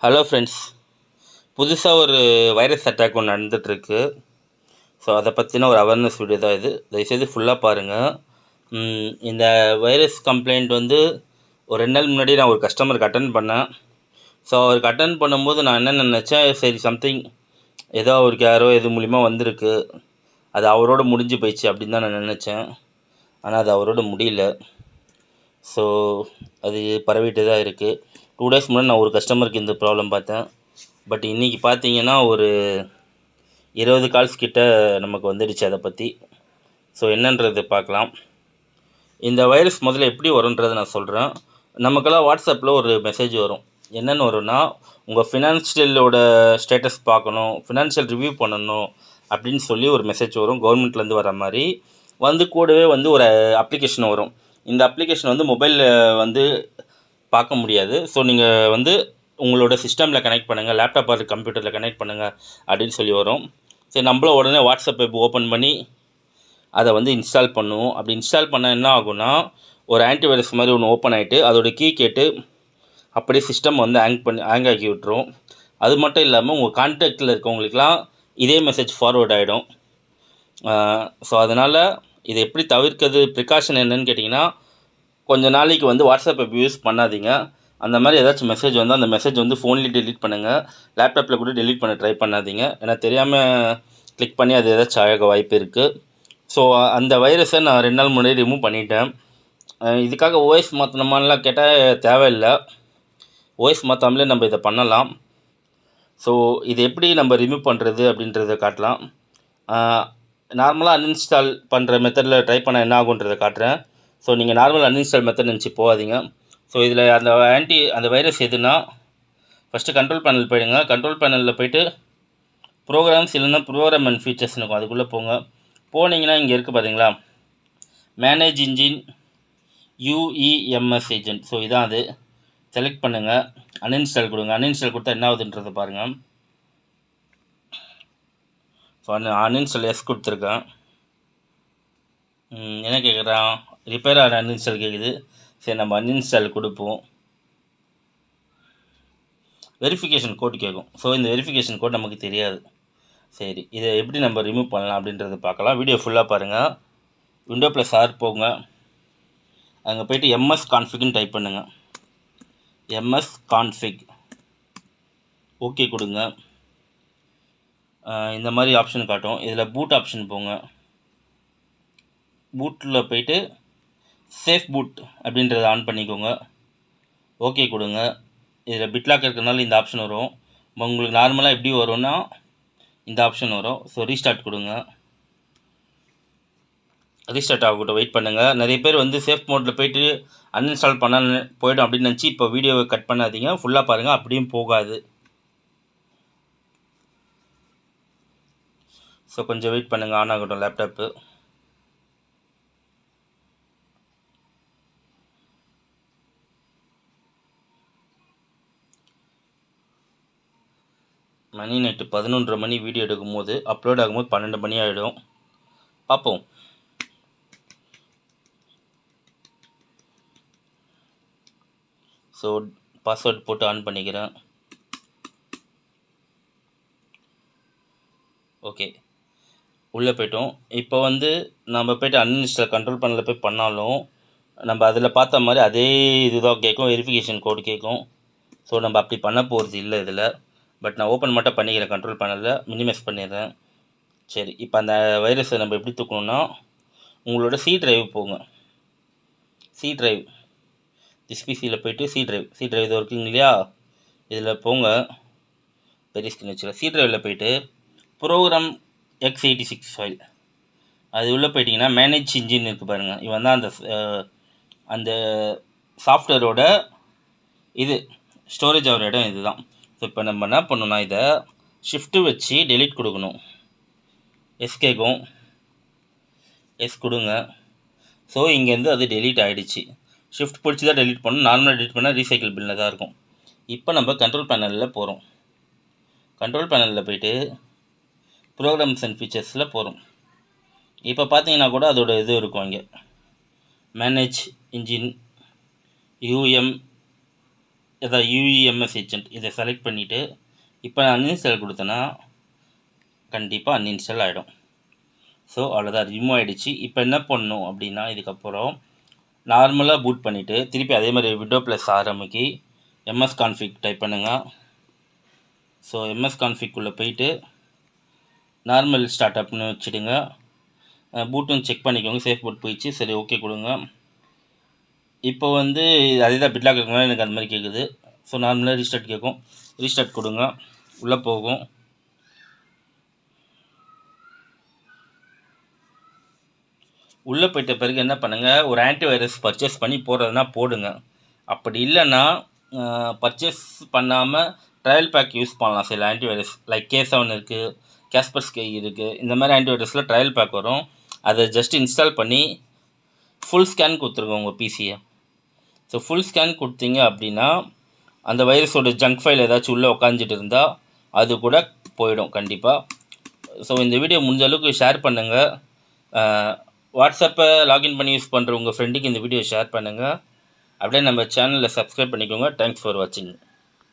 Hello friends, புதுசாக ஒரு virus attack ஒன்று நடந்துகிட்ருக்கு. ஸோ அதை பற்றின ஒரு அவேர்னஸ் வீடியோ தான் இது. தயவுசெய்து ஃபுல்லாக பாருங்கள். இந்த வைரஸ் கம்ப்ளைண்ட் வந்து ஒரு 2 நாள் முன்னாடி நான் ஒரு கஸ்டமருக்கு அட்டன் பண்ணேன். ஸோ அவருக்கு அட்டன் பண்ணும்போது நான் என்ன நினச்சேன், சரி சம்திங் ஏதோ அவருக்கு யாரோ எது மூலிமா வந்திருக்கு, அது அவரோட முடிஞ்சு போயிடுச்சு அப்படின்னு தான் நான் நினச்சேன். ஆனால் அது அவரோட முடியல. ஸோ அது பரவிட்டு தான் இருக்குது. 2 டேஸ் முன்னாடி நான் ஒரு கஸ்டமருக்கு இந்த ப்ராப்ளம் பார்த்தேன். பட் இன்றைக்கி பார்த்தீங்கன்னா ஒரு 20 கால்ஸ் கிட்ட நமக்கு வந்துடுச்சு அதை பற்றி. ஸோ என்னன்றது பார்க்கலாம். இந்த வைரஸ் முதல்ல எப்படி வரும்ன்றதை நான் சொல்கிறேன். நமக்கெல்லாம் வாட்ஸ்அப்பில் ஒரு மெசேஜ் வரும். என்னென்னு வரும்னா, உங்கள் ஃபினான்ஷியலோட ஸ்டேட்டஸ் பார்க்கணும், ஃபினான்ஷியல் ரிவ்யூ பண்ணணும் அப்படின்னு சொல்லி ஒரு மெசேஜ் வரும். கவர்மெண்ட்லேருந்து வர மாதிரி வந்து கூடவே வந்து ஒரு அப்ளிகேஷன் வரும். இந்த அப்ளிகேஷன் வந்து மொபைலில் வந்து பார்க்க முடியாது. ஸோ நீங்கள் வந்து உங்களோட சிஸ்டமில் கனெக்ட் பண்ணுங்கள், லேப்டாப் ஆர் கம்ப்யூட்டரில் கனெக்ட் பண்ணுங்கள் அப்படின்னு சொல்லி வரும். சரி, நம்மளும் உடனே வாட்ஸ்அப் ஆப் ஓப்பன் பண்ணி அதை வந்து இன்ஸ்டால் பண்ணுவோம். அப்படி இன்ஸ்டால் பண்ண என்ன ஆகும்னா, ஒரு ஆன்டிவைரஸ் மாதிரி ஒன்று ஓப்பன் ஆகிட்டு அதோட கீ கேட்டு அப்படியே சிஸ்டம் வந்து ஹேங் ஆக்கி விட்டுரும். அது மட்டும் இல்லாமல் உங்கள் கான்டாக்டில் இருக்கவங்களுக்கெல்லாம் இதே மெசேஜ் ஃபார்வேர்ட் ஆகிடும். ஸோ அதனால் இதை எப்படி தவிர்க்கிறது, ப்ரிகாஷன் என்னன்னு கேட்டிங்கன்னா, கொஞ்சம் நாளைக்கு வந்து வாட்ஸ்அப் ஆப் யூஸ் பண்ணாதீங்க. அந்த மாதிரி ஏதாச்சும் மெசேஜ் வந்து அந்த மெசேஜ் வந்து ஃபோன்லேயே டெலீட் பண்ணுங்கள். லேப்டாப்பில் கூட டெலீட் பண்ண ட்ரை பண்ணாதீங்க. ஏன்னா தெரியாமல் கிளிக் பண்ணி அது ஏதாச்சும் ஆக வாய்ப்பு இருக்குது. ஸோ அந்த வைரஸை நான் 2 நாள் முன்னாடி ரிமூவ் பண்ணிட்டேன். இதுக்காக ஓஎஸ் மாற்றணுமான்லாம் கேட்டால் தேவையில்லை. ஓஎஸ் மாற்றாமலே நம்ம இதை பண்ணலாம். ஸோ இது எப்படி நம்ம ரிமூவ் பண்ணுறது அப்படின்றத காட்டலாம். நார்மலாக அன்இன்ஸ்டால் பண்ணுற மெத்தடில் ட்ரை பண்ண என்ன ஆகுன்றதை காட்டுறேன். ஸோ நீங்கள் நார்மல் அன்இன்ஸ்டால் மெத்தட் நினச்சி போகாதீங்க. ஸோ இதில் அந்த வைரஸ் எதுனா, ஃபஸ்ட்டு கண்ட்ரோல் பேனல் போயிடுங்க. கண்ட்ரோல் பேனலில் போய்ட்டு ப்ரோக்ராம்ஸ் இல்லைன்னா ப்ரோக்ராம் அண்ட் ஃபீச்சர்ஸ் இருக்கும், அதுக்குள்ளே போங்க. போனீங்கன்னா இங்கே இருக்குது பார்த்தீங்களா, manage engine UEMS agent. So இதான் அது. செலக்ட் பண்ணுங்கள், அன்இன்ஸ்டால் கொடுங்க. அன்இன்ஸ்டால் கொடுத்தா என்ன ஆகுதுன்றதை பாருங்கள். ஸோ அன்இன்ஸ்டால் எஸ் கொடுத்துருக்கேன். என்ன கேட்குறான், ரிப்பேர் ஆர் அன்இன்ஸ்டால் கேட்குது. சரி, நம்ம அன்இன்ஸ்டால் கொடுப்போம். வெரிஃபிகேஷன் கோட் கேட்கும். ஸோ இந்த வெரிஃபிகேஷன் கோட் நமக்கு தெரியாது. சரி, இதை எப்படி நம்ம ரிமூவ் பண்ணலாம் அப்படின்றத பார்க்கலாம். வீடியோ ஃபுல்லாக பாருங்கள். விண்டோ +R போங்க. அங்கே போய்ட்டு எம்எஸ் கான்ஃபிக்னு டைப் பண்ணுங்கள். எம்எஸ் கான்ஃபிக் ஓகே கொடுங்க. இந்த மாதிரி ஆப்ஷன் காட்டும். இதில் பூட் ஆப்ஷன் போங்க. பூட்டில் போய்ட்டு சேஃப் பூட் அப்படின்றத ஆன் பண்ணிக்கோங்க. ஓகே கொடுங்க. இதில் பிட்லாக் இருக்கிறதுனால இந்த ஆப்ஷன் வரும். உங்களுக்கு நார்மலாக எப்படி வரும்னா இந்த ஆப்ஷன் வரும். ஸோ ரீஸ்டார்ட் கொடுங்க. ரீஸ்டார்ட் ஆகட்டும், வெயிட் பண்ணுங்கள். நிறைய பேர் வந்து சேஃப் மோட்டில் போய்ட்டு அன்இன்ஸ்டால் பண்ண போய்டும் அப்படின்னு நினச்சி இப்போ வீடியோவை கட் பண்ணாதீங்க, ஃபுல்லாக பாருங்கள். அப்படியும் போகாது. ஸோ கொஞ்சம் வெயிட் பண்ணுங்கள், ஆன் ஆகட்டும் லேப்டாப்பு. மணி நைட்டு 11:30 மணி. வீடியோ எடுக்கும்போது அப்லோட் ஆகும்போது 12 மணி ஆகிடும். பார்ப்போம். ஸோ பாஸ்வேர்ட் போட்டு ஆன் பண்ணிக்கிறேன். ஓகே, உள்ளே போய்ட்டோம். இப்போ வந்து நம்ம போய்ட்டு அன்இன்ஸ்டால் கண்ட்ரோல் பேனலில் போய் பண்ணாலும் நம்ம அதில் பார்த்த மாதிரி அதே இதுதான் கேட்கும், வெரிஃபிகேஷன் கோடு கேட்கும். ஸோ நம்ம அப்படி பண்ண போகிறது இல்லை இதில். பட் நான் ஓப்பன் மட்டும் பண்ணிக்கிறேன். கண்ட்ரோல் பேனலில் மினிமைஸ் பண்ணிடுறேன். சரி, இப்போ அந்த வைரஸை நம்ம எப்படி தூக்கணும்னா, உங்களோட சி டிரைவ் போங்க. சி டிரைவ் டிஸ்பிசியில் போய்ட்டு சி டிரைவ் இது இருக்குங்க இல்லையா, இதில் போங்க. பெரிய ஸ்கிரீன் வச்சுக்கலாம். சி டிரைவில் போய்ட்டு ப்ரோக்ராம் x86 ஃபைல் அது உள்ளே போயிட்டிங்கன்னா மேனேஜ் இன்ஜின் இருக்குது பாருங்கள். இவன் தான் அந்த சாஃப்ட்வேரோட இது ஸ்டோரேஜ் ஆகிற இடம் இதுதான். ஸோ இப்போ நம்ம என்ன பண்ணணும்னா, இதை ஷிஃப்ட்டு வச்சு டெலீட் கொடுக்கணும். எஸ் கேட்கும், எஸ் கொடுங்க. ஸோ இங்கேருந்து அது டெலீட் ஆகிடுச்சு. ஷிஃப்ட் பிடிச்சி தான் டெலீட் பண்ணணும். நார்மலாக டெலீட் பண்ணால் ரீசைக்கிள் பில்லில் தான் இருக்கும். இப்போ நம்ம கண்ட்ரோல் பேனலில் போகிறோம். கண்ட்ரோல் பேனலில் போய்ட்டு ப்ரோக்ராம்ஸ் அண்ட் ஃபீச்சர்ஸில் போகிறோம். இப்போ பார்த்தீங்கன்னா கூட அதோட இது இருக்கும் இங்கே, மேனேஜ் இன்ஜின் ஏதாவது யூஇஎம்எஸ் ஏஜென்ட் இதை செலக்ட் பண்ணிவிட்டு இப்போ நான் அன்இன்ஸ்டால் கொடுத்தேன்னா கண்டிப்பாக அன்இன்ஸ்டால் ஆகிடும். ஸோ அவ்வளோதான், ரிமூவ் ஆகிடுச்சு. இப்போ என்ன பண்ணணும் அப்படின்னா, இதுக்கப்புறம் நார்மலாக பூட் பண்ணிவிட்டு திருப்பி அதே மாதிரி விண்டோ ப்ளஸ் ஆரம்பிக்கி எம்எஸ் கான்ஃபிக் டைப் பண்ணுங்கள். ஸோ எம்எஸ் கான்ஃபிக்குள்ளே போயிட்டு நார்மல் ஸ்டார்ட் அப்னு வச்சுடுங்க. பூட்டும் செக் பண்ணிக்கோங்க, சேஃப் பூட் போயிடுச்சு. சரி, ஓகே கொடுங்க. இப்போ வந்து அதே தான் பிட்லாக் இருக்கனால எனக்கு அந்த மாதிரி கேட்குது. ஸோ நார்மலாக ரீஸ்டார்ட் கேட்கும், ரீஸ்டார்ட் கொடுங்க, உள்ளே போகும். உள்ளே போயிட்ட பிறகு என்ன பண்ணுங்கள், ஒரு ஆன்டிவைரஸ் பர்ச்சேஸ் பண்ணி போடுறதுனா போடுங்க. அப்படி இல்லைன்னா பர்ச்சேஸ் பண்ணாமல் ட்ரையல் பேக் யூஸ் பண்ணலாம். சில ஆன்டிவைரஸ் லைக் K7 இருக்குது, காஸ்பர்ஸ்கி இருக்குது. இந்த மாதிரி ஆன்டிவைரஸில் ட்ரையல் பேக் வரும். அதை ஜஸ்ட் இன்ஸ்டால் பண்ணி ஃபுல் ஸ்கேன் கொடுத்துருங்க உங்கள் பிசியை. ஸோ ஃபுல் ஸ்கேன் கொடுத்தீங்க அப்படின்னா அந்த வைரஸோட ஜங்க் ஃபைல் ஏதாச்சும் உள்ளே உட்காந்துட்டு இருந்தால் அது கூட போயிடும் கண்டிப்பாக. ஸோ இந்த வீடியோ முடிஞ்ச அளவுக்கு ஷேர் பண்ணுங்கள். வாட்ஸ்அப்பை லாகின் பண்ணி யூஸ் பண்ணுற உங்கள் ஃப்ரெண்டுக்கு இந்த வீடியோ ஷேர் பண்ணுங்கள். அப்படியே நம்ம சேனலில் சப்ஸ்கிரைப் பண்ணிக்கோங்க. தேங்க்ஸ் ஃபார் வாட்சிங்.